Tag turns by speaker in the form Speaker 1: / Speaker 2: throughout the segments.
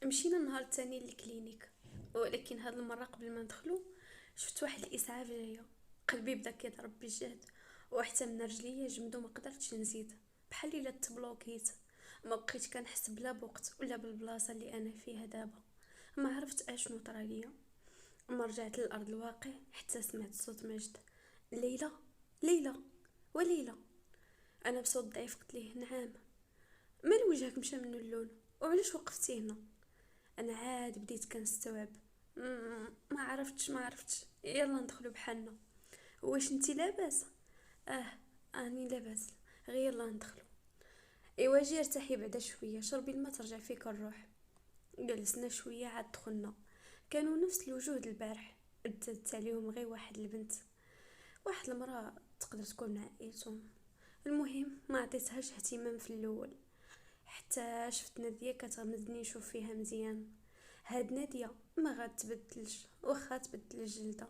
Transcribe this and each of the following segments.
Speaker 1: مشينا النهار الثاني للكلينيك، ولكن هاد المره قبل ما ندخلو شفت واحد الاسعاف جايه. قلبي بدا كيضرب بجهد، وحتى من رجليا جمدو ما قدرتش نزيد. بحال الا تبلوكيت، ما بقيت كنحس بلا بوقت ولا بالبلاصه اللي انا فيها دابا. ما عرفت اشنو طرا ليا. ما رجعت للارض الواقع حتى سمعت صوت مجد: ليلى، ليلى، وليلى. انا بصوت ضعيف قلت ليه: نعم. مال وجهك مشى منو اللون؟ وعلاش وقفتي هنا؟ انا عاد بديت كنستوعب. ما عرفتش، يلا ندخلوا بحالنا. واش انتي لاباس؟ اه، اني لاباس. غير يلا ندخلوا. ايوا جي ارتاحي بعدا شويه، شربي الماء ترجع فيك الروح. جلسنا شويه عاد دخلنا. كانوا نفس الوجوه البارح، ردت عليهم غير واحد البنت، واحد المراه تقدر تكون من عائلتهم. المهم ما عطيتهاش اهتمام في الاول، حتى شفت نادية كتغمزني نشوف فيها مزيان. هاد نادية ما غتبدلش واخا تبدل الجلدة،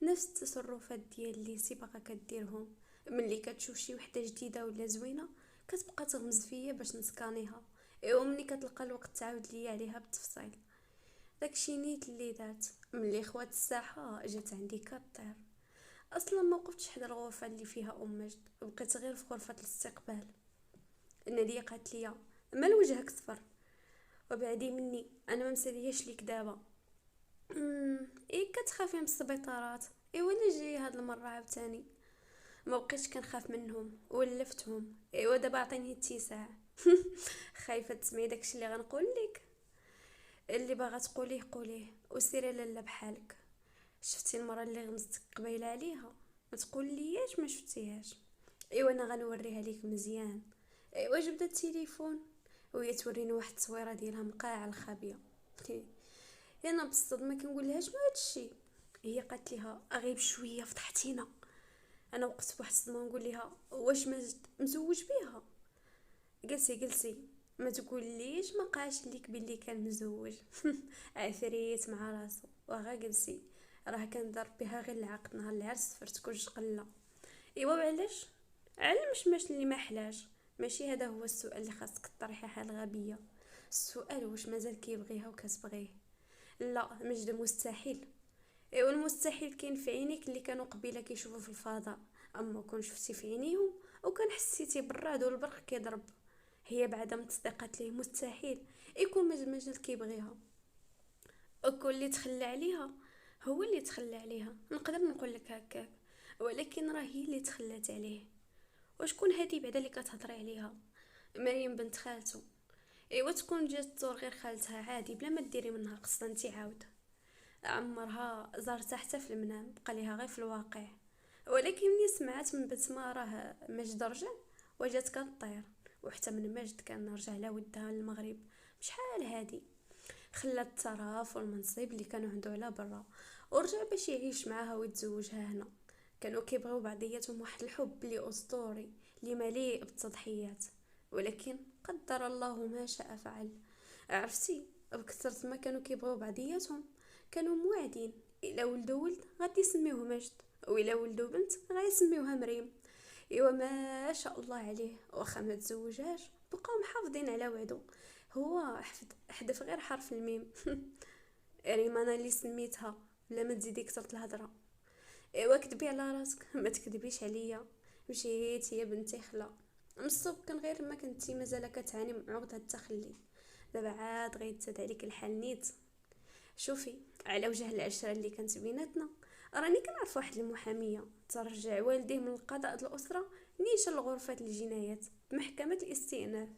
Speaker 1: نفس التصرفات ديال اللي سي باغا كديرهم. ملي كتشوف شي وحده جديده ولا زوينه كتبقى تغمز فيا باش نسكانيها، ايوا ملي كتلقى الوقت تعاود ليا عليها بالتفصيل. داكشي نيت اللي دات ملي خوات الساحه جات عندي كطير. اصلا ما وقفتش حدا الغرفه اللي فيها ام مجد، بقيت غير في غرفه الاستقبال. نادية قالت لي: مال وجهك صفر؟ وبعدي مني انا ما مسالياش ليك دابا. ايه كتخافي من السبيطارات؟ ايه ولا جاي هاد المره عاوتاني؟ ما بقيتش كنخاف منهم ولفتهم. ايوا دابا عطيني اتساع. خايفه تسمعي داكشي اللي غنقول لك؟ اللي باغا تقوليه قوليه وسيري لالا بحالك. شفتي المره اللي غمزتك قبيله عليها؟ ما تقول لياش ما شفتيهاش. ايوا انا غنوريها ليك مزيان. ايوا جبدت التليفون وهي توريني واحد التصويره ديالها مقاعه الخابيه. انا بالصدمه كنقول لها: شنو هادشي؟ هي قالت ليها: اغيب شويه فضحتينا. انا وقفت بواحد الصدمه نقول لها: واش مجد مزوج بيها؟ جلسي ما تقوليش ما قاش ليك باللي كان مزوج. عفريت مع راسو وغا جلسي. راه كان ضرب بها غير العقد نهار العرس صفرت كلش قله. ايوا علاش؟ على المشماش اللي ما حلاش. ماشي هذا هو السؤال اللي خاصك تطرحيه حال غبيه. السؤال واش مازال كيبغيها وكتبغيه. لا مجد مستحيل. ايوا المستحيل كاين في عينيك اللي كانوا قبيله كيشوفوا في الفضاء، اما كون شفتي في عينيهم وكان حسيتي بالرعد والبرق كيضرب. هي بعد ما تصدقت ليه مستحيل يكون مجال كيبغيها. وكل اللي تخلى عليها هو اللي تخلى عليها، نقدر نقول لك هكاك، ولكن راه هي اللي تخلات عليه. وشكون هادي بعدا اللي كتهضري عليها؟ مريم بنت خالته. ايوا تكون جات تزور غير خالتها عادي بلا ما ديري منها قصه انتي عاود. عمرها زارتها حتى في المنام، بقى ليها غير في الواقع. ولكن ملي سمعت من بسمة راه مجد رجع وجات كطير. وحتى من مجد كان رجع على ودها للمغرب بشحال هادي، خلى التراف والمنصب اللي كانوا عنده على برا ورجع باش يعيش معاها ويتزوجها هنا. كانوا كيبغيو بعضياتهم واحد الحب اللي اسطوري، اللي مليء بالتضحيات. ولكن قدر الله ما شاء فعل. عرفتي، بكثرة ما كانوا كيبغيو بعضياتهم كانوا موعدين: الا ولدوا ولد غادي يسميوه مجد، وإلا ولدوا بنت غيسميوها مريم. ايوا ما شاء الله عليه، واخا ما تزوجهاش بقاو محافظين على وعده. هو حذف غير حرف الميم. ريم انا اللي سميتها، بلا ما تزيدي كثرت الهضره. ايوا كذبي على راسك ما تكذبيش عليا. مشيت يا بنتي خلا. من الصبح كان غير ما كنتي مازال كتعاني من عقده التخلي، دابا عاد غيتزاد عليك الحال نيت. شوفي، على وجه العشره اللي كانت بيناتنا، راني كنعرف واحد المحاميه ترجع والديه من القضاء الاسره نيشان لغرفه الجنايات بمحكمه الاستئناف.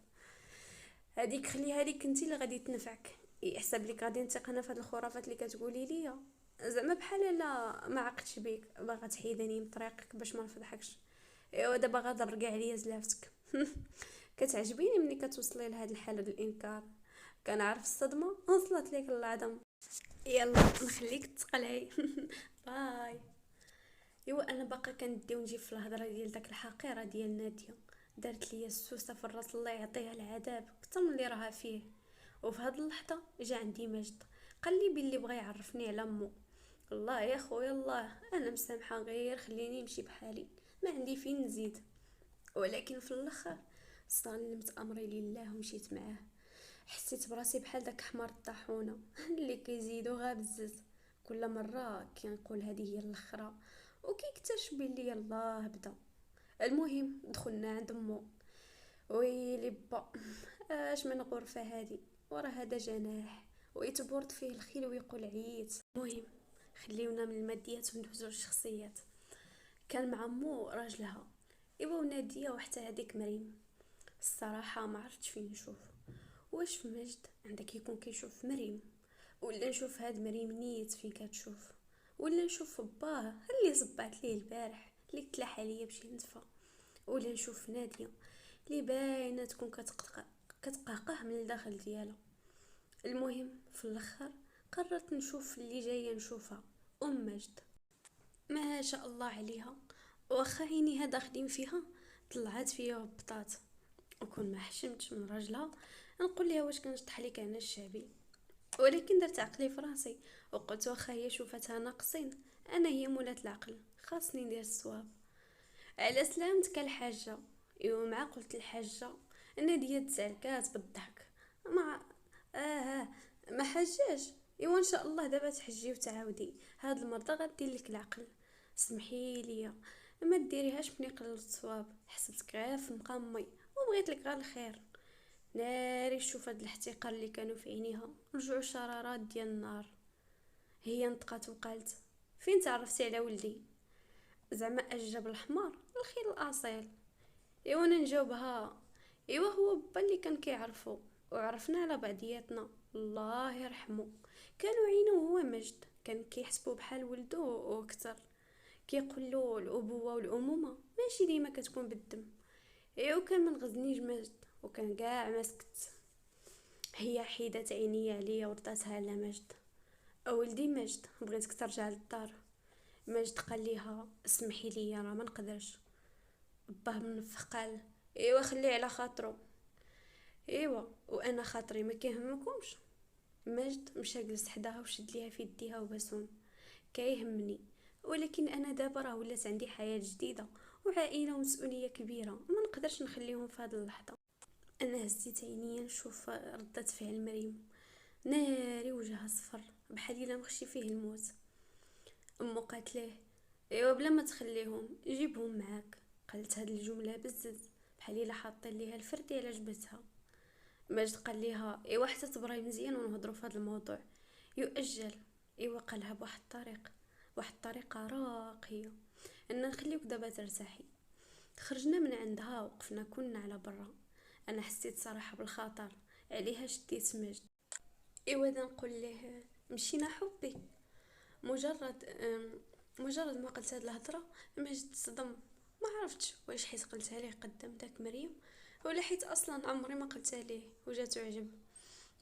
Speaker 1: هذيك خليها ليك انت اللي غادي تنفعك. يحسب لك غادي نثق انا في هاد الخرافات اللي كتقولي ليا؟ زعما بحال لا ما عقدتش بيك باغا تحيدني من طريقك باش ما نفضحكش. ايوا دابا غادا نرجع عليا زلافتك. كتعجبيني ملي كتوصلي لهاد الحاله ديال الانكار. كنعرف الصدمه وصلت لك العظم. يلا نخليك تقلعي. باي. ايوا انا باقا كندي ونجيب في الهضره ديال داك الحقيره ديال ناديه. دارت ليا السوسه في الراس، الله يعطيها العذاب اكثر من اللي راها فيه. وفي هاد اللحظه جا عندي مجد، قال لي باللي بغى يعرفني على امو. الله يا خويا الله، انا مسامحه غير خليني نمشي بحالي، ما عندي فين نزيد. ولكن في الاخر سلمت امري لله ومشيت معاه. حسيت براسي بحال داك حمار الطاحونه اللي كيزيدو غا بزز. كل مره كنقول هذه هي الاخرى، وكيكتشف بلي يلاه بدا. المهم دخلنا عند مو. ويلي با، اش من غرفه هادي، ورا هذا جناح ويتبورد فيه الخيل ويقول عييت. المهم خليونا من الماديات وندوزو للشخصيات. كان مع مو راجلها، ايوا وناديه وحتى هذيك مريم. الصراحه ما عرفتش فين نشوف. واش في مجد عندك يكون كيشوف مريم، ولا نشوف هاد مريم نيت فين كتشوف، ولا نشوف باه اللي صبعت ليه البارح اللي تلاح عليا بشي نتفه، ولا نشوف ناديه اللي باينه تكون كتقهقه من الداخل ديالها. المهم في الاخر قررت نشوف اللي جايه نشوفها، مجد. ما شاء الله عليها، واخا عينيها داخلين فيها طلعت فيا وهبطات. وكون ما حشمتش من راجلها نقول لها واش كنشطح لك انا الشعبي، ولكن درت عقلي في راسي وقلت واخا هي شوفتها ناقصين، انا هي مولات العقل خاصني ندير الصواب. على سلامتك الحاجه. ايوا مع قلت الحاجه. ناديه تسالكات بالضحك. مع ما حجاش. ايوا ان شاء الله دابا تحجي وتعاودي، هاد المرضى غدير لك العقل. سمحي لي، ما ديريهاش مني قلت الصواب، حسبتك غير في مقامي وبغيت لك غير الخير. ناري شوف هاد الاحتقار اللي كانوا في عينيها، رجعوا شرارات ديال النار. هي نطقات وقالت فين تعرفتي على ولدي؟ زعما اجاب الحمار الخيل الاصيل. ايوا انا نجاوبها، ايوا هو با اللي كان كيعرفو وعرفنا على بعضياتنا الله يرحمه. كانوا عينو هو مجد، كان كيحسبو بحال ولدو واكثر. كيقول له الابوه والامومه ماشي ديما كتكون بالدم. ايوا كان من غزنيج مجد، وكان كاع ما سكت. هي حيدت عينيا عليا ورضاتها على مجد. اولدي مجد بغيتك ترجع للدار. مجد قال ليها اسمحي لي راه ما نقدرش. باه منفخ قال ايوا خليه على خاطرو. ايوا وانا خاطري ما كيهمكمش. مجد مشى جلس حداها وشد ليها في يديها وبسهم. كيهمني، ولكن انا دابا راه ولات عندي حياه جديده وعائله ومسؤوليه كبيره، ما نقدرش نخليهم في هذه اللحظه. انا هزيت عينيا نشوف ردة فعل مريم. ناري وجهها صفر بحال الا مخشي فيه الموت. امو قالت ليه ايوا بلا ما تخليهم جيبهم معاك. قالت هاد الجمله بزز بحال الا حاطين ليها الفردي على جبتها. ماجد قال ليها ايوا حتى تبراي مزيان ونهضروا في هذا الموضوع. يؤجل. ايوا قالها بواحد الطريق، واحد الطريقه راقيه، ان نخليوك دابا ترتاحي. خرجنا من عندها وقفنا كلنا على برا. انا حسيت صراحه بالخطر عليها، شديت مجد. ايوا نقول له مشينا حبي. مجرد مجرد ما قلت هاد الهضره مجد صدم. ما عرفتش واش حيت قلتها ليه قدام داك مريم، ولا حيت اصلا عمري ما قلتها ليه وجاتو عجب.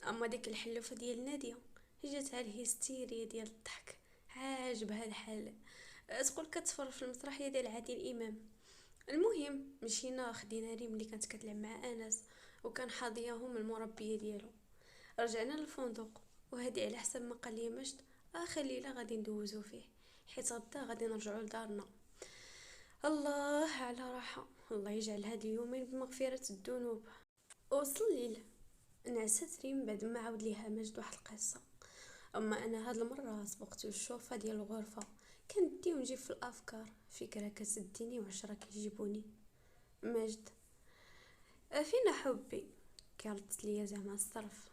Speaker 1: اما ديك الحلوفه ديال ناديه جاتها الهستيريا ديال الضحك. عاجبها الحال، تقول كتفرج في المسرحيه ديال عادل امام. المهم مشينا خدينا ريم اللي كانت كتلعب مع انس، وكان حاضياهم المربيه ديالو. رجعنا للفندق، وهذه على حسب ما قال لي مجد اخر ليله غادي ندوزو فيه، حيت غدا غادي نرجعو لدارنا. الله على راحه، الله يجعل هاد اليومين بمغفره الذنوب. وصل الليل، نعست ريم بعد ما عاود ليها مجد واحد القصه. اما انا هاد المره سبقت الشوفه ديال الغرفه، كندي ونجيب في الافكار، فكره كتديني وعشرة كيجيبوني. مجد فينا حبي، كردت ليا زعما الصرف.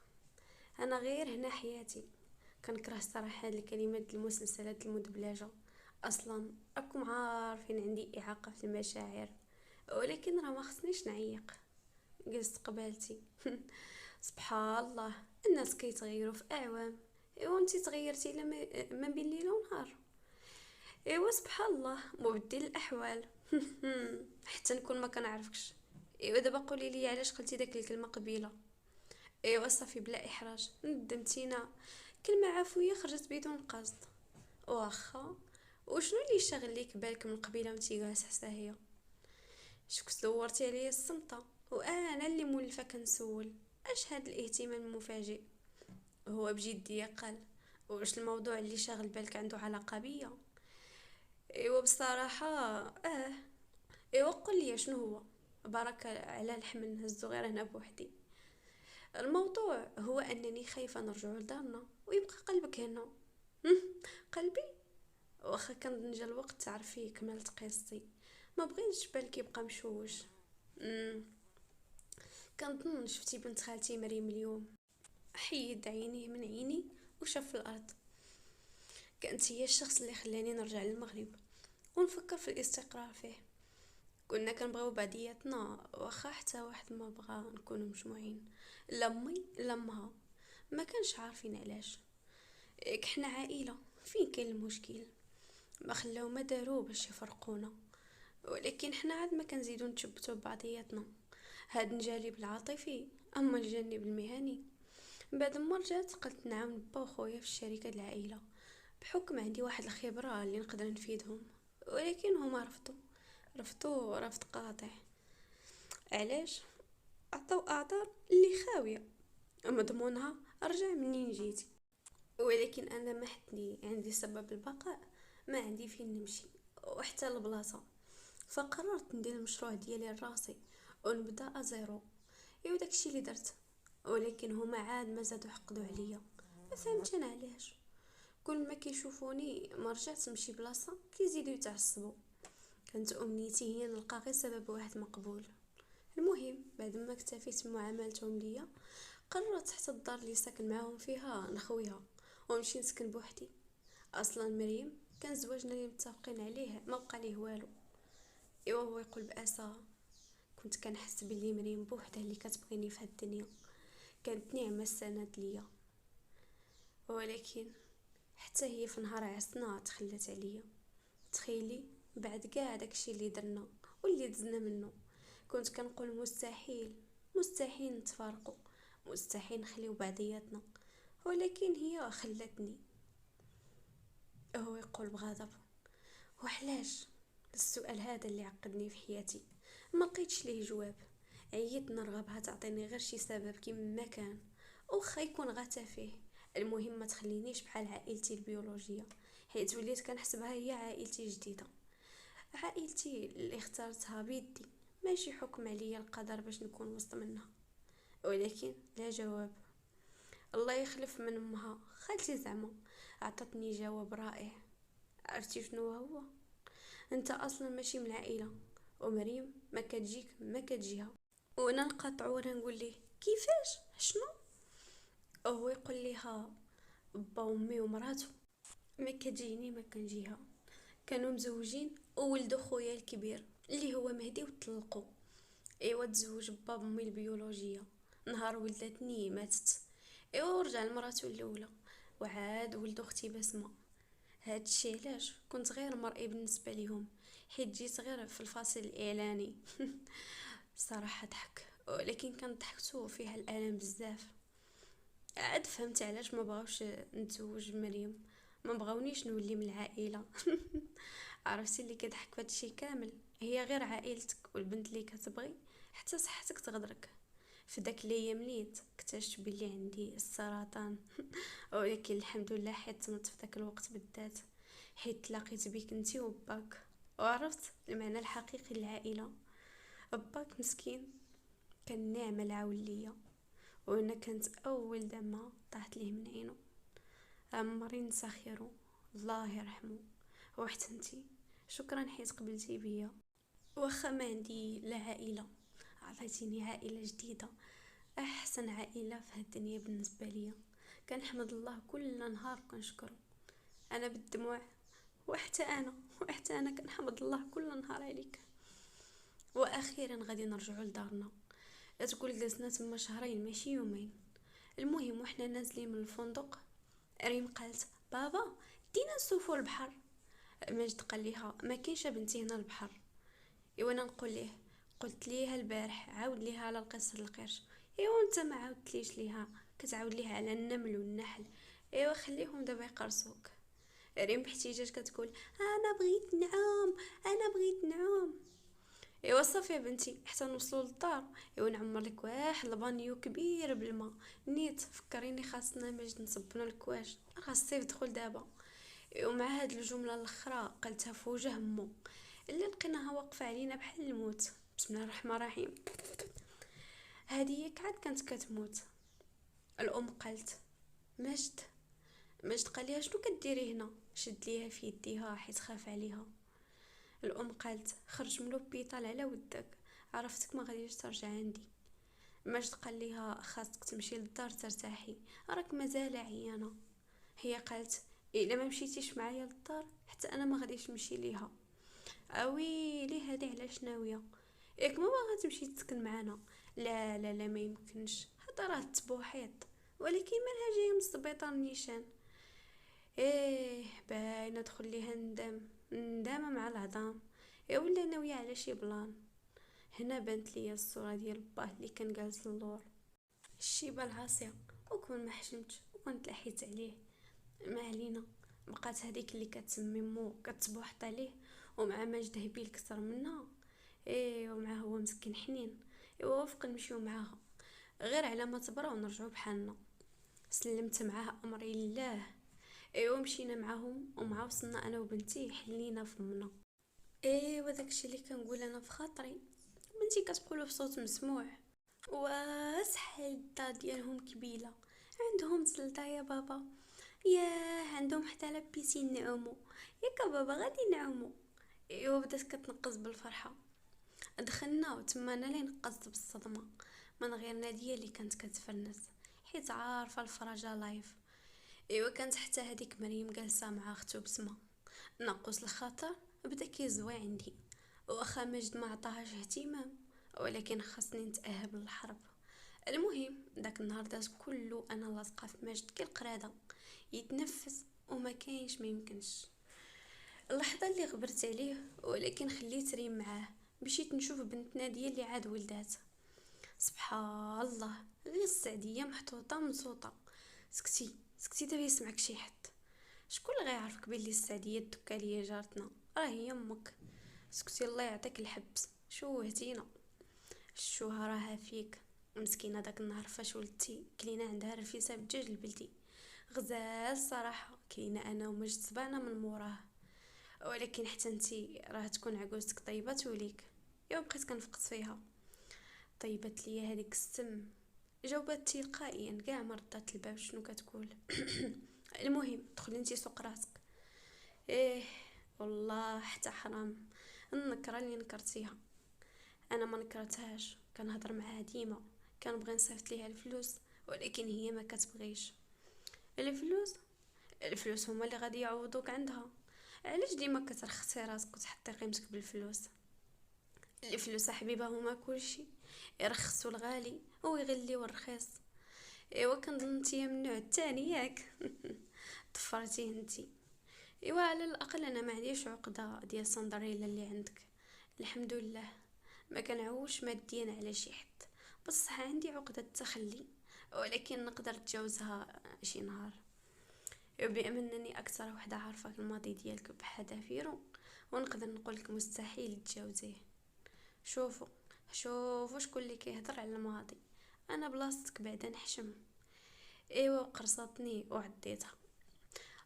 Speaker 1: انا غير هنا حياتي. كنكره صراحه هاد الكلمات ديال المسلسلات المدبلجه. اصلا راكم عارفين عندي اعاقه في المشاعر، ولكن راه ما خصنيش نعيق. جلست قبالتي. سبحان الله، الناس كيتغيروا في اعوام. ايوا انتي تغيرتي ما بين ليله ونهار. ايوا سبحان الله مبدل الاحوال. حتى نكون ما كنعرفكش. ايوا دابا قولي لي علاش قلتي داك الكلمه قبيله. ايوا صافي بلا احراج، ندمتينا. كلمه عفويه خرجت بدون قصد. واخا، وشنو اللي شاغل ليك بالك من قبيله وانتي جالسه حتى هي؟ شكون دورتي عليا الصمتة وانا اللي مولفه كنسول اش هاد الاهتمام المفاجئ. هو بجديه قال واش الموضوع اللي شاغل بالك عنده علاقه بيا؟ ايوا بصراحه ايوا قول لي شنو هو. بارك على الحمل نهزو غير هنا بوحدي. الموضوع هو انني خايفه نرجع لدارنا ويبقى قلبك هنا. هم، قلبي؟ واخا كنظن جا الوقت تعرفي كملت قصتي، ما بغيتش بالك يبقى مشوش. مم، كنظن شفتي بنت خالتي مريم اليوم؟ حيد عينيه من عيني وشاف في الارض. كانت هي الشخص اللي خلاني نرجع للمغرب ونفكر في الاستقرار فيه. كنا كنبغيو بعضياتنا واخا حتى واحد ما بغى نكونوا مجموعين، لا امي لا امها، ما كانش عارفين علاش. حنا عائله، فين كاين المشكل؟ ما خلاو ما داروا باش يفرقونا، ولكن حنا عاد ما كنزيدو نتشبتو ببعضياتنا. هاد الجانب العاطفي، اما الجانب المهني بعد ما رجعت قلت نعاون با وخويا في الشركه د العائله بحكم عندي واحد الخبره اللي نقدر نفيدهم، ولكن هما رفضوا رفض قاطع. علاش؟ عطاو اعذار اللي خاويه، مضمونها رجع منين جيتي. ولكن انا ما حدني عندي سبب البقاء، ما عندي فين نمشي وحتى البلاصه. فقررت ندير المشروع ديالي لراسي ونبدا ازيرو. ايوا داكشي اللي درت، ولكن هما عاد ما زادوا حقدوا عليا. ما فهمتش انا علاش كل ما كيشوفوني ما رجعت نمشي بلاصه كيزيدوا يتعصبوا. كانت امنيتي هي نلقى غير سبب واحد مقبول. المهم بعد ما اكتفيت بمعاملتهم ليا قررت حتى الدار اللي ساكن معاهم فيها نخويها ونمشي نسكن بوحدي. اصلا مريم كان زواجنا اللي متفقين عليه ما بقى ليه والو. ايوا هو يقول بأسى، كنت كنحس بلي مريم بوحدها اللي كتبغيني في هاد الدنيا، كانت نعمه السند ليا. ولكن حتى هي في نهار عسنا تخلت عليا. تخيلي بعد كاع داكشي اللي درنا واللي دزنا منه كنت كنقول مستحيل، مستحيل نتفارقوا، مستحيل نخليو بعضياتنا، ولكن هي خلتني. هو يقول بغضب، وعلاش؟ السؤال هذا اللي عقدني في حياتي ما لقيتش ليه جواب. عييت نرغبها تعطيني غير شي سبب كيما كان، واخا يكون غا تافه. المهم ما تخلينيش بحال عائلتي البيولوجيه، حيت وليت كنحسبها هي عائلتي الجديده، عائلتي اللي اخترتها بيدي، ماشي حكم عليا القدر باش نكون وسط منها. ولكن لا جواب. الله يخلف من امها خالتي زعما عطتني جواب رائع. عرفتي شنو هو؟ انت اصلا ماشي من العائله، ومريم ما كتجيك ما كتجيها. وانا نقاطعو وانا نقول ليه كيفاش شنو؟ وهو يقول ليها با وامي ومراتو ما كتجيني ما كنجيها، كانوا مزوجين وولدوا خويا الكبير اللي هو مهدي وطلقوا. ايوا تزوج باب امي البيولوجيه، نهار ولدتني ماتت. ايوا ورجع لمراتو الاولى وعاد ولد اختي بسمه. هادشي علاش كنت غير مرئي بالنسبه ليهم، حيت جيت غير في الفاصل الاعلاني. صراحه ضحك، ولكن كان ضحكتو فيها الالم بزاف. عاد فهمت علاش ما بغاوش نتزوج مريم، ما بغاونيش نولي من العائله. عرفتي اللي كيضحك فهادشي كامل؟ هي غير عائلتك والبنت اللي كتبغي حتى صحتك تغدرك. في داك الايام نيت اكتشفت بلي عندي السرطان. ولكن الحمد لله حيت في داك الوقت بالذات، حيت تلاقيت بيك انتي وباك وعرفت المعنى الحقيقي للعائله. باك مسكين كان نعمه العون ليا، وانا كانت اول دمعه طاحت ليه من عينو. عمري نسى خيرو، الله يرحمه. وحتى انتي شكرا حيت قبلتي بيا. واخا ما عندي لا عائله، عطيتيني عائله جديده، احسن عائله في هاد الدنيا بالنسبه ليا. كنحمد الله كل نهار كنشكره انا بالدموع. وحتى انا كنحمد الله كل نهار عليك. واخيرا غادي نرجعوا لدارنا. تقول جلسنا تما شهرين ماشي يومين. المهم وحنا نازلين من الفندق ريم قالت بابا دينا نشوفوا البحر. ماجد قال ليها ما كاينش بنتي هنا البحر. ايوا انا نقول ليه قلت ليها البارح عاود ليها على القصه القرش. ايوا انت ما عاودتليش ليها، كتعاود ليها على النمل والنحل. ايوا خليهم دابا يقرصوك. ريم باحتجاج كتقول انا بغيت نعوم، انا بغيت نعوم. ايوا صافي يا بنتي حتى نوصلوا للدار. ايوا نعمر لك واحد البانيو كبير بالماء. نيت فكريني خاصنا باش نصبنا الكواش، راه الصيف دخل دابا. ومع هاد الجمله الاخرى قلتها في وجه مو اللي لقيناها واقفه علينا بحال الموت. بسم الله الرحمن الرحيم. هذه ياك عاد كانت كتموت. الام قالت: ماجد. ماجد قال ليها: شنو كديري هنا؟ شد ليها في يديها حيت خاف عليها. الام قالت: خرج من لوبيطال على ودك، عرفتك ما غاديش ترجع عندي. ماجد قال ليها: خاصك تمشي للدار ترتاحي، راك مازال عيانه. هي قالت: الا ما مشيتيش معايا للدار حتى انا ما غاديش نمشي ليها. اويلي هادي علاش ناويه؟ ياك ماما غتمشي تسكن معانا؟ لا لا لا، ما يمكنش، هذا راه تبوحيط. ولكن مالها جايه من السبيطار نيشان؟ ايه باينه دخل ليها ندامه مع العظام. يا ولا ناويه على شي بلان. هنا بانت ليا الصوره ديال باه اللي كان جالس اللور، الشيبه العاصيه، وكون ما حشمتش وكنت لحيت عليه. ما علينا. بقات هذيك اللي كتسمي مو كتبوحط عليه، ومع ماجد هبيل كثر منها. ايه ومعاه هو مسكين حنين. ايوا وافق نمشيو معاها، غير على ما تبرا ونرجعو بحالنا. سلمت معاه امري لله. ايوا مشينا معاهم، ومع وصلنا انا وبنتي حلينا فمنا. ايوا داكشي اللي كنقول انا في خاطري، بنتي كتقولو بصوت مسموع: واسحل الدا ديالهم كبيله، عندهم زلطه يا بابا. ياه عندهم حتى لابيسين نعومو. ياك بابا غادي نعومو. ايوا بدات كتنقز بالفرحه. دخلنا وتما انا اللي نقصت بالصدمه من غير ناديه اللي كانت كتفرنس، حيت عارفه الفرجه لايف. ايوا كانت حتى هذيك مريم جالسه مع اختو بسمه. ناقوس الخاطر بدا كيزوي عندي، واخا ماجد ما عطاهاش اهتمام، ولكن خاصني نتاهب للحرب. المهم داك النهار داز كله انا لاصقه في ماجد كي القراده، يتنفس وما كاينش ما يمكنش. اللحظه اللي غبرت عليه ولكن خليت ريم معاه. مشيت نشوف بنت ناديه اللي عاد ولدات. سبحان الله، غير السعديه محطوطه مصوطه. سكتي سكتي دابا يسمعك شي حد. شكون اللي غيعرفك بلي السعديه الدكاليه جارتنا؟ راه هي امك. سكتي الله يعطيك الحبس، شوهتينا. الشوهه راها فيك. مسكينه داك النهار فاش ولدتي كلينا عندها رفيسه بدجاج البلدي، غزال الصراحه. كلينا انا ومجد سبعنا من موراه. ولكن حتى انتي راه تكون عجوزتك طيبه توليك. يا بقيت كنفقد فيها. طيبت ليا هذيك السم. جاوبت تلقائيا كاع ما ردات الباب شنو كتقول. المهم دخلي انتي سوق راسك. ايه والله حتى حرام النكره اللي نكرتيها. انا ما نكرتهاش، كنهضر معاها ديما، كنبغي نصيفط ليها الفلوس، ولكن هي ما كتبغيش. الفلوس؟ الفلوس هما اللي غادي يعوضوك عندها. علاش ديما كترخصي راسك وتحطي قيمتك بالفلوس؟ الفلوس حبيبه هما كلشي، يرخصوا الغالي ويغليوا الرخيص. ايوا كنظن نتيا من النوع الثاني ياك. طفرتيه انتي. ايوا على الاقل انا ما عنديش عقده ديال سندريلا اللي عندك، الحمد لله. ما كنعوش ماديا على شي حد، بصح عندي عقده التخلي، ولكن نقدر اتجاوزها شي نهار. بما انني اكثر وحده عارفه الماضي ديالك بحذافيرو، ونقدر نقولك مستحيل تجاوزيه. شوفوا شوفوا شكون اللي كيهضر على الماضي. انا بلاصتك بعدا نحشم. ايوا قرصتني وعديتها.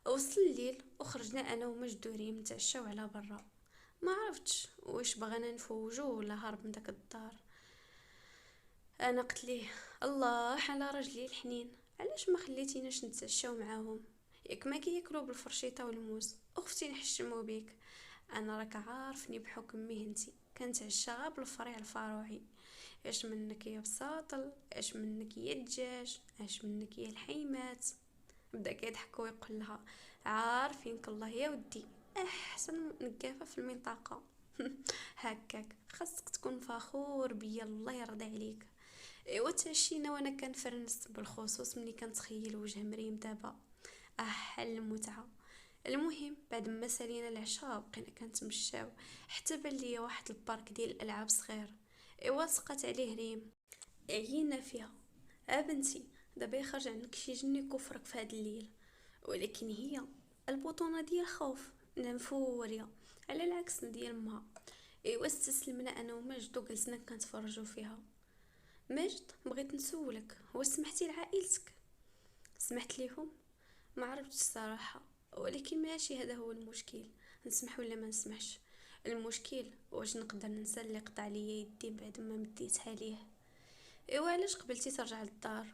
Speaker 1: وصل الليل وخرجنا انا ومجدورين نتعشاو على برا. ما عرفتش واش بغينا نفوجو ولا هرب من داك الدار. انا قلت ليه: الله على رجلي الحنين، علاش ما خليتيناش نتعشاو معاهم؟ ياك ما كياكلوا بالفرشيطه والموز، اختي نحشمو بيك. انا راك عارفني بحكم مهنتي كنتعشى غير بالفريع الفاروعي. اش منك يا بساطل، اش منك يا الدجاج، اش منك يا الحيمات. بدا كيضحك ويقول لها: عارفينك الله يا ودي، احسن نقافه في المنطقه. هكاك خاصك تكون فخور بيا، الله يرضي عليك. ايوا تعشينا وانا كنفرنس بالخصوص ملي كنتخيل وجه مريم دابا. حل المتعه. المهم بعد ما سالينا العشاء بقينا كنتمشاو حتى بان ليا واحد البارك ديال الالعاب صغير. ايوا سقط عليه ريم. عيينا فيها. بنتي دابا يخرج عنك شي جني كفرك في هذا الليل. ولكن هي البطونه ديال الخوف نفوريه على العكس ديال امها. ايوا استسلمنا انا وماجد وجلسنا كنتفرجوا فيها. ماجد بغيت نسولك، واش سمحتي لعائلتك؟ سمحت ليهم؟ ما عرفتش الصراحه، ولكن ماشي هذا هو المشكل، نسمح ولا ما نسمحش. المشكل واش نقدر ننسى اللي قطع ليا يدي بعد ما مديتها ليه. ايوا علاش قبلتي ترجع للدار؟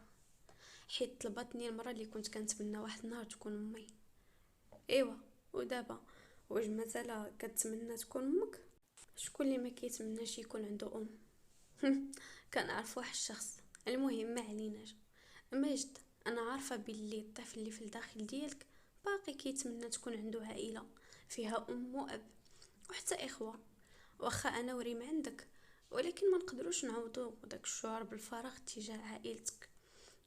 Speaker 1: حيت طلبتني المره اللي كنت كنتمنى واحد النهار تكون امي. ايوا. ودابا واش مازال كتمنى تكون امك؟ شكون اللي ما كيتمناش يكون عنده ام؟ كنعرف واحد الشخص، المهم ما عليناش. ماجد، انا عارفه باللي الطفل اللي في الداخل ديالك باقي كيتمنى تكون عنده عائله فيها ام واب وحتى اخوه. واخا انا وريم عندك، ولكن ما نقدروش نعوضو داك الشعور بالفراغ تجاه عائلتك.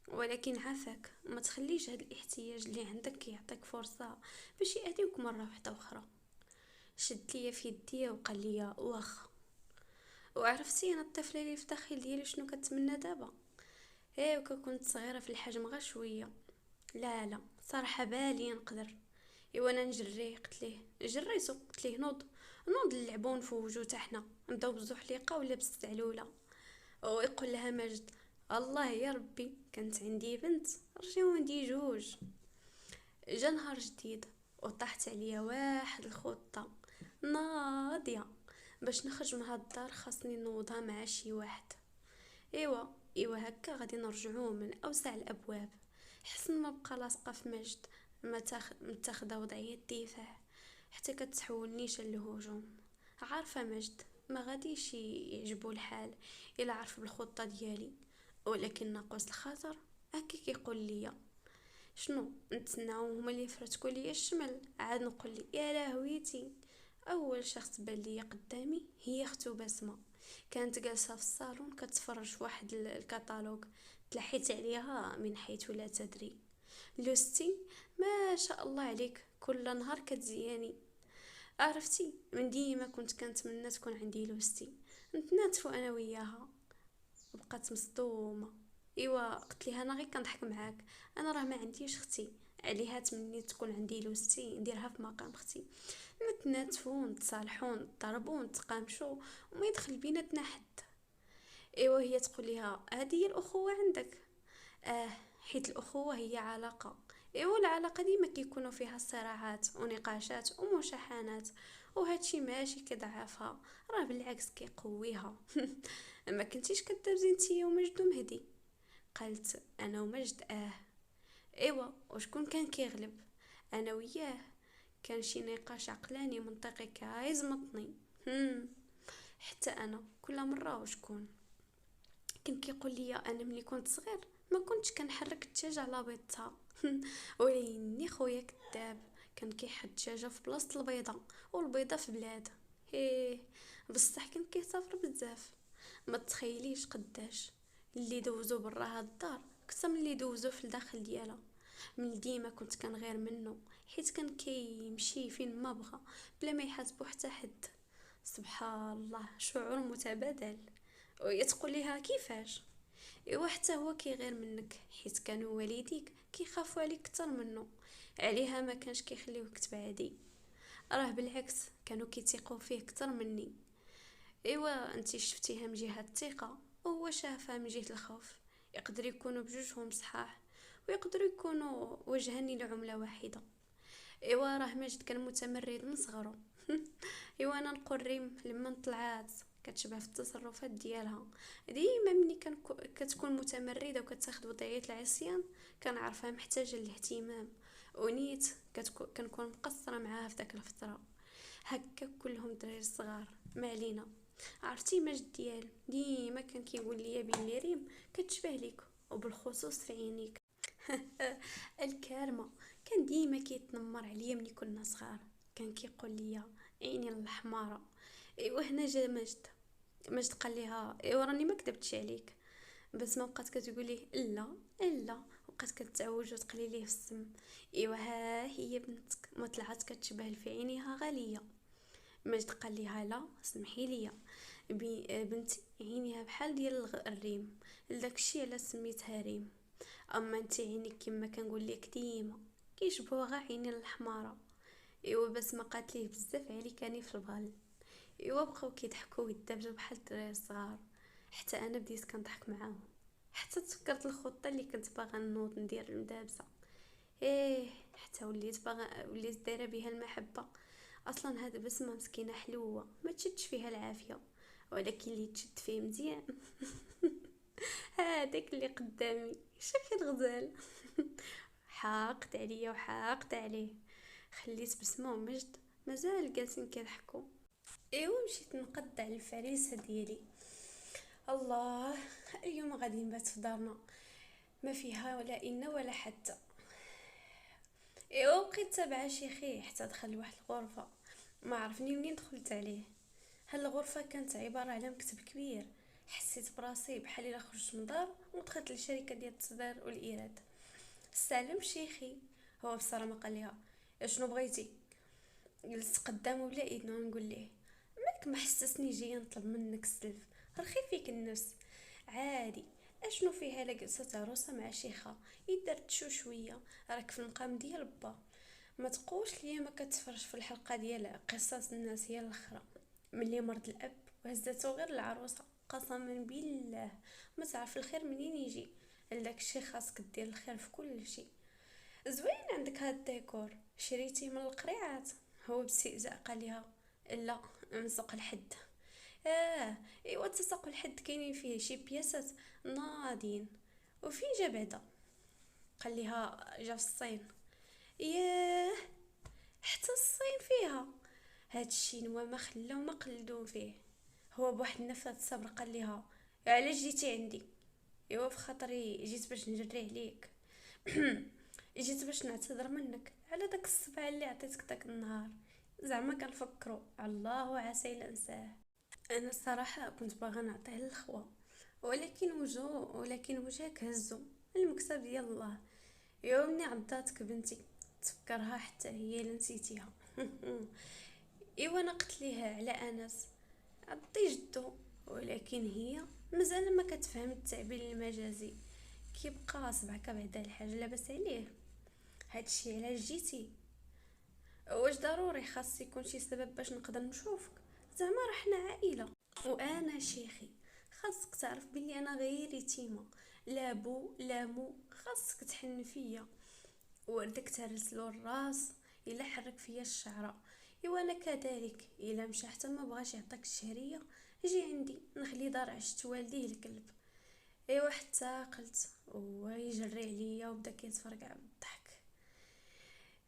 Speaker 1: ولكن عافاك ما تخليش هاد الاحتياج اللي عندك يعطيك فرصه باش يأذيوك مره واحده اخرى. شد ليا في يديا وقال ليا واخا. وعرفتي انا الطفله اللي في الداخل ديالي شنو كتمنى دابا؟ ايه كنت صغيره في الحجم غير شويه. لا لا صراحه بالي نقدر. ايوا انا نجري قلت ليه جريتو قلت ليه نوض. نوض نلعبو ونفوجو حتى حنا نبداو بالزحليقه ولا بالسعلوله. ويقول لها ماجد الله يا ربي كانت عندي بنت رجعوا عندي جوج. جا نهار جديد وطاحت عليا واحد الخطه ناضيه. باش نخرج من هاد الدار خاصني نوضها مع شي واحد. ايوا. ايوا هكا غادي نرجعوه من اوسع الابواب. حسن ما بقى لاصقه في مجد، متاخده وضعيه الدفاع حتى كتحول نيشان للهجوم. عارفه مجد ما غاديش يعجبو الحال الا عرف بالخطه ديالي، ولكن ناقوس الخطر هكا كيقول ليا شنو نتسناو هما اللي يفرتكوا ليا الشمل عاد نقول لي يا لهويتي. اول شخص بان ليا قدامي هي اختو بسمه. كانت جالسه في الصالون كتفرج في واحد الكتالوج. تلحيت عليها من حيث لا تدري. لوستي ما شاء الله عليك كل نهار كتزياني. عرفتي من ديما كنت كنتمنى تكون عندي لوستي نتناتفو انا وياها. بقات مصدومه. ايوا قلت لها انا غير كنضحك معاك، انا راه ما عنديش اختي، عليها تمنيت تكون عندي لوستي نديرها في مقام اختي. نتناتفو نتصالحو نضربو نتقامشو وما يدخل بيناتنا حد. ايوا هي تقول ليها هذه هي الاخوه عندك. اه حيت الاخوه هي علاقه. ايوا العلاقه ديما كيكونوا فيها صراعات ونقاشات ومشاحنات، وهادشي ماشي كضعفها، راه بالعكس كيقويها. ما كنتيش كدابزي نتيا ومجد ومهدي؟ قالت انا ومجد ايوا. وشكون كان كيغلب؟ انا وياه. كان شي نقاش عقلاني منطقي كايزمطني. هم. حتى انا كل مره وشكون كان كيقول لي انا ملي كنت صغير ما كنتش كنحرك الدجاج على بيضتها. وليني خويا كذاب، كان كيحط الدجاجه في بلاصه البيضه والبيضه في بلاد. هيه بصح كان كيسافر بزاف. ما تخيليش قداش اللي دوزو برا هاد الدار اكثر من اللي دوزو في الداخل ديالها. من ديما كنت كنغير منه حيت كان كيمشي فين ما بغى بلا ما يحاسبو حتى حد. سبحان الله شعور متبادل. وهي تقول ليها كيفاش؟ ايوا حتى هو كيغير منك حيت كانوا والديك كيخافوا عليك اكثر منه. عليها ما كانش كيخليوك تبعدي، راه بالعكس كانوا كيتيقوا فيه اكثر مني. ايوا انتي شفتيها من جهه الثقه وهو شافها من جهه الخوف. يقدر يكونوا بجوجهم صحاح ويقدروا يكونوا وجهين لعمله واحده. ايوا راه ماجد كان متمرد من صغره. ايوا انا نقول ريم لما طلعات كتشبه في التصرفات ديالها. ديما ملي كتكون متمرده وكتاخد وضعيه العصيان كنعرفها محتاجه للاهتمام. ونيت كنكون مقصره معاها في داك الفتره. هكا كلهم دراري صغار ما علينا. عرفتي ماجد ديما كان كيقول لي بلي ريم كتشبه ليك وبالخصوص في عينيك. الكارمه. كان ديما كيتنمر عليا ملي كنا صغار. كان كيقول لي عيني الحمارة. ايوا هنا جا ماجد قال ليها ايوا راني ما كذبتش عليك. بس ما بقات كتقول ليه لا لا، وبقات كتعوج وتقلي ليه في السم. ايوا ها هي بنتك ما طلعت كتشبه في عينيها غاليه. ماجد قال ليها لا سمحي لي بنتي عينيها بحال ديال الريم، لداكشي علاش سميتها ريم. اما انت عينيك كما كنقول لك ديما كيشبهوا غير عينين الحماره. ايوا بس ما قالت ليه بزاف عليك اني في البال. ايوا بقاو كيضحكوا ويدابزوا بحال الدراري الصغار. حتى انا بديت كنضحك معاهم. حتى تفكرت الخطه اللي كنت باغا نوض ندير المدابزه. ايه حتى وليت دايره بها المحبه. اصلا هاد بسمه مسكينه حلوه ما تشدش فيها العافيه، ولكن اللي تشد فيه مزيان. هذاك اللي قدامي شوفي الغزال. حاقت عليا وحاقت عليه، خليت بسمة ومجد مازال جالسين كيضحكوا. ايوا مشيت نقد على الفريسه ديالي. الله، اليوم غادي نبات في دارنا، ما فيها ولا إنا ولا حتى. ايوا بقيت تابعه شيخي حتى دخل لواحد الغرفه، ما عرفني منين دخلت عليه. هاد الغرفه كانت عباره على مكتب كبير. حسيت براسي بحال الا خرجت من دار ودخلت لشركه ديال التصدير والايراد. السلام شيخي. هو بصراحه ما قال ليها شنو بغيتي. جلست قدامه بلا اذنه نقول ليه مالك محسسني جايه نطلب منك السلف، رخي فيك النفس. عادي، اشنو فيها لا جلسة عروسه مع شيخه يدردشوا شويه، راك في المقام ديال با. ما تقولش ليا ما كتفرج في الحلقه ديال قصص الناس هي الاخرى. ملي مرض الاب وهزته غير العروسه، قسما بالله ما تعرف الخير منين يجي. لك شي خاصك دير الخير في كل شيء. زوين عندك هاد الديكور، شريتي من القريعات. هو باستهزاء قال لها لا، من سوق الحد. ايوا تسوق الحد كاينين فيه شي بياسات ناضين. وفين جا بعدا؟ قال لها جا في الصين. ياه، حتى الصين فيها؟ هاد الشينوا ما خلاو ما قلدوا فيه. هو بواحد النفس صبر قال لها علاش جيتي عندي؟ ايوا في خاطري جيت باش نجري عليك. جيت باش نعتذر منك على داك الصبع اللي عطيتك داك النهار. زعما كنفكرو الله عسى الا نساه. انا الصراحه كنت باغا نعطيه للخوه، ولكن وجهك هزو المكسب ديال الله. يومني عضاتك بنتي تفكرها حتى هي اللي نسيتيها. ايوا انا قلت ليها على انس عطي جدو، ولكن هي مازال ما كتفهم التعبير المجازي. كيبقى صبعك بعدا الحاجه لاباس عليه. هادشي علاش جيتي؟ واش ضروري خاص يكون شي سبب باش نقدر نشوفك؟ زعما رحنا عائله. وانا شيخي خاصك تعرف بلي انا غير يتيمه، لا بو لا مو، خاصك تحن فيا. وردك تهرسلو الراس الا حرك فيا الشعره. ايوا انا كذلك، الا مشى حتى ما بغاش يعطيك الشهريه جي عندي نخلي دار عشت والديه الكلب. ايوا حتى قلت هو يجري عليا وبدا كيتفرقع بالضحك.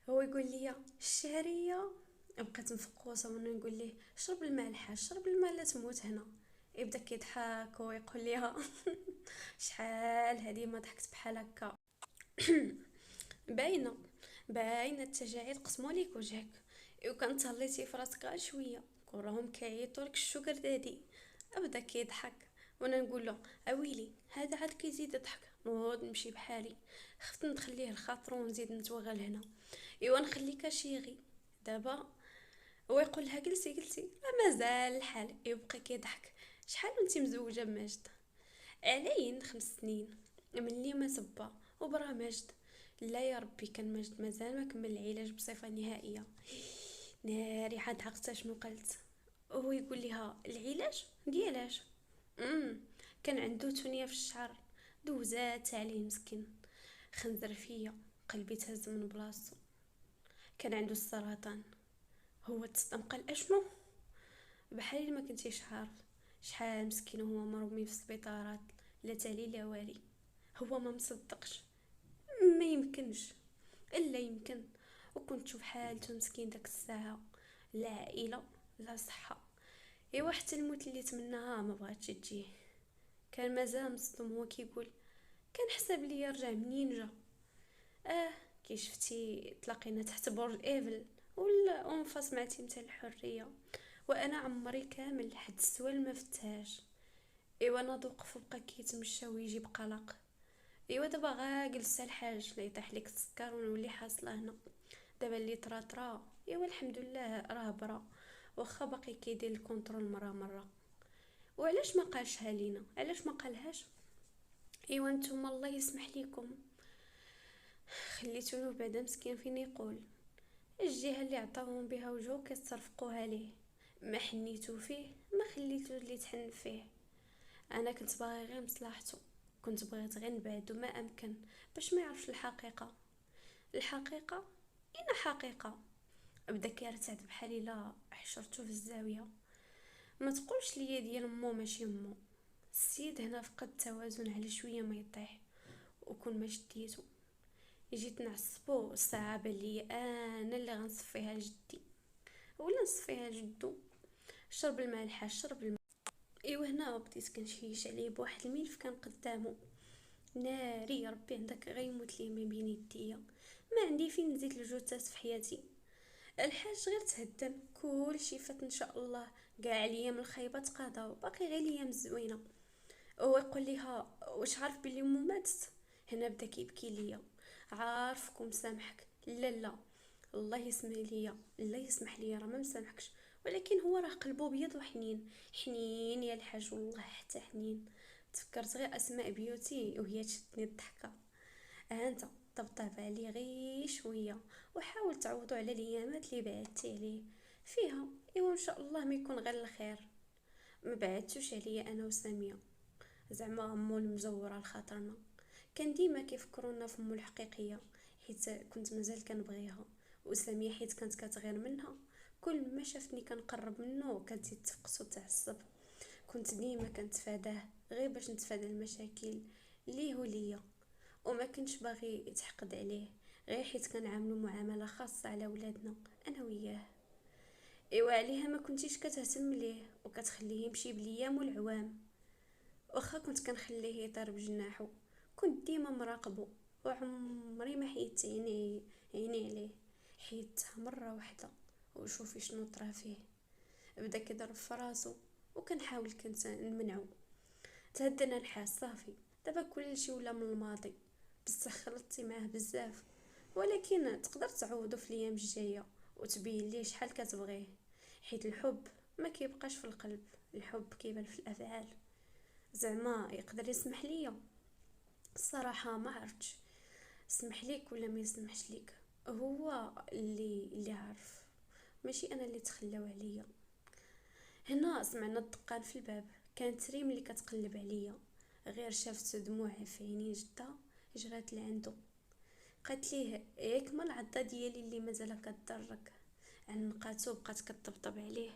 Speaker 1: هو يقول لي الشهريه، بقيت مفقوسه وانا نقول ليه شرب الماء الحاج، شرب الماء لا تموت هنا. يبدا كيضحك ويقول لي شحال هذه ما ضحكت بحال هكا. باينه باينه التجاعيد قسموا ليك وجهك. وكان تهليتي في راسك غير شويه كون كيعيطوا لك الشوكر دادي. ابدا كيضحك وانا نقول له اويلي هذا عاد كيزيد يضحك. نوض نمشي بحالي، خفت نخليه لخاطرو ونزيد نتوغل هنا. ايوا نخليك شيغي دابا. هو يقول لها جلسي لا مازال الحال. يبقى كيضحك شحال وانتي مزوجه بماجد؟ علين 5 سنين ملي ما صبا وبرا ماجد. لا يا ربي كان ماجد مازال ما كمل العلاج بصفه نهائيه. ناري عاد عقلت شنو قلت. وهو يقول لها العلاج ديالاش؟ كان عنده تونية في الشعر دوزات عليه مسكين. خنزر فيا، قلبي تهز من بلاصتو. كان عنده السرطان. هو تصدم قال اشنو؟ بحال اللي ما كنتيش عارف. شحال مسكين هو مرمي في السبيطارات، لا تالي لا والي. هو ما مصدقش، ما يمكنش، الا يمكن. وكنت تشوف حالته مسكين داك الساعه، لا عائله لا صحه. ايوا حتى الموت اللي تمناها ما بغاتش تجيه. كان مازال مصدوم. هو كيقول كان حسب لي يرجع منين جا. كي شفتي تلاقينا تحت برج ايفل ولا انفاس مع تمثال الحريه، وانا عمري كامل حد السوال ما فتهاش. ايوا انا وقف وبقى كيتمشى ويجي بقلق. ايوا دابا غا جلس الحاج لا يطيح لك السكر ونولي حاصله هنا. دابا اللي طرا ايوا الحمد لله راه برا، واخا باقي كيدير الكونترول مره. وعلاش ما قالشها لينا؟ علاش ما قالهاش؟ ايوا نتوما الله يسمح ليكم خليتوه بعدا مسكين فين يقول. الجهه اللي عطاوهم بها وجهو كتصرفقوها ليه. ما حنيتو فيه، ما خليتو اللي تحن فيه. انا كنت باغي غير مصلحته، كنت بغيت غير نبعدو ما امكن باش ما يعرفش الحقيقه. الحقيقه اين حقيقه؟ بدا كيرتعد بحال الا حشرتو في الزاويه. ما تقولش ليا ديال مو ماشي مو. السيد هنا فقد التوازن على شويه ما يطيح، وكون ما شديتو جيت نعصبو الساعه بان ليا انا اللي غنصفيها لجدي ولا نصفيها لجدو. شرب الماء الحاج، شرب الماء. ايوا هنا بديت كنشيش عليه بواحد الملف كان قدامه، ناري يا ربي عندك غيموت لي ما بين يديا، ما عندي فين نزيد الجثات في حياتي. الحاج غير تهدم، كل شي فات ان شاء الله، كاع الايام الخايبه تقاضاو، باقي غير الايام الزوينه. هو يقول ليها واش عارف بلي امو ماتت؟ هنا بدا كيبكي ليا، عارفكم سامحك، لا لا، الله يسمح ليا، الله يسمح ليا، راه ما مسامحكش، ولكن هو راه قلبه بيض وحنين، حنين يا الحاج والله حتى حنين. تفكرت غير اسماء بيوتي وهي تشدني الضحكه. انت طبطب عليه غير شويه، وحاول تعوضوا على الايامات اللي بعدتي عليه فيها. ايوا ان شاء الله ما يكون غير الخير. ما بعدتوش عليا انا وساميه، زعما امو المزوره لخاطرنا. كان ديما كيفكرونا في امو الحقيقيه، حيت كنت مازال كنبغيها، وساميه حيت كانت كتغير منها. كل ما شافتني كنقرب منه كتزيد تفقس وتعصب. كنت ديما كنتفاداه غير باش نتفادى المشاكل ليه وليا، وما كنتش باغي يتحقد عليه، غير حيت كنعاملو معامله خاصه على ولادنا انا وياه. ايوا عليها ما كنتيش كتهتم ليه وكتخليه يمشي بالايام والعوام. واخا كنت كنخليه يطير بجناحو، كنت ديما مراقبه، وعمري ما حيدت عيني عليه. حيدتها مره واحده وشوفي شنو طرا فيه، بدا كيضرب في راسو، وكنحاول كنت نمنعو. تهدنا الحاس صافي، دابا كلشي ولا من الماضي، بصح خلطتي معاه بزاف، ولكن تقدر تعوضو في الايام الجايه وتبين ليه شحال كتبغيه، حيت الحب ما كيبقاش في القلب، الحب كيبان في الافعال. زعما يقدر يسمح ليا؟ الصراحه ما عرفتش، سمح ليك ولا ما يسمحش ليك، هو اللي عارف، ماشي انا اللي تخلاو عليا. هنا سمعنا الدقان في الباب، كانت ريم اللي كتقلب عليا، غير شافت دموع في عينين جدها جرات لعندو. قالت ليه ياك ما العضه ديالي اللي مازال كضرك؟ عنقاتو بقات كطبطب عليه.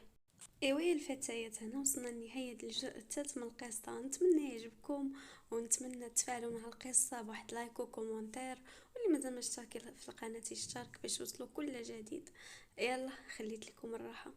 Speaker 1: ايوا يا الفتيات، هنا وصلنا لنهاية الجزء الثالث من القصة، نتمنى يعجبكم، ونتمنى تفاعلوا مع القصة بواحد لايك وكومنتير، واللي مازال ما اشترك في القناة يشترك باش يوصلوا كل جديد. يلا خليت لكم الراحة.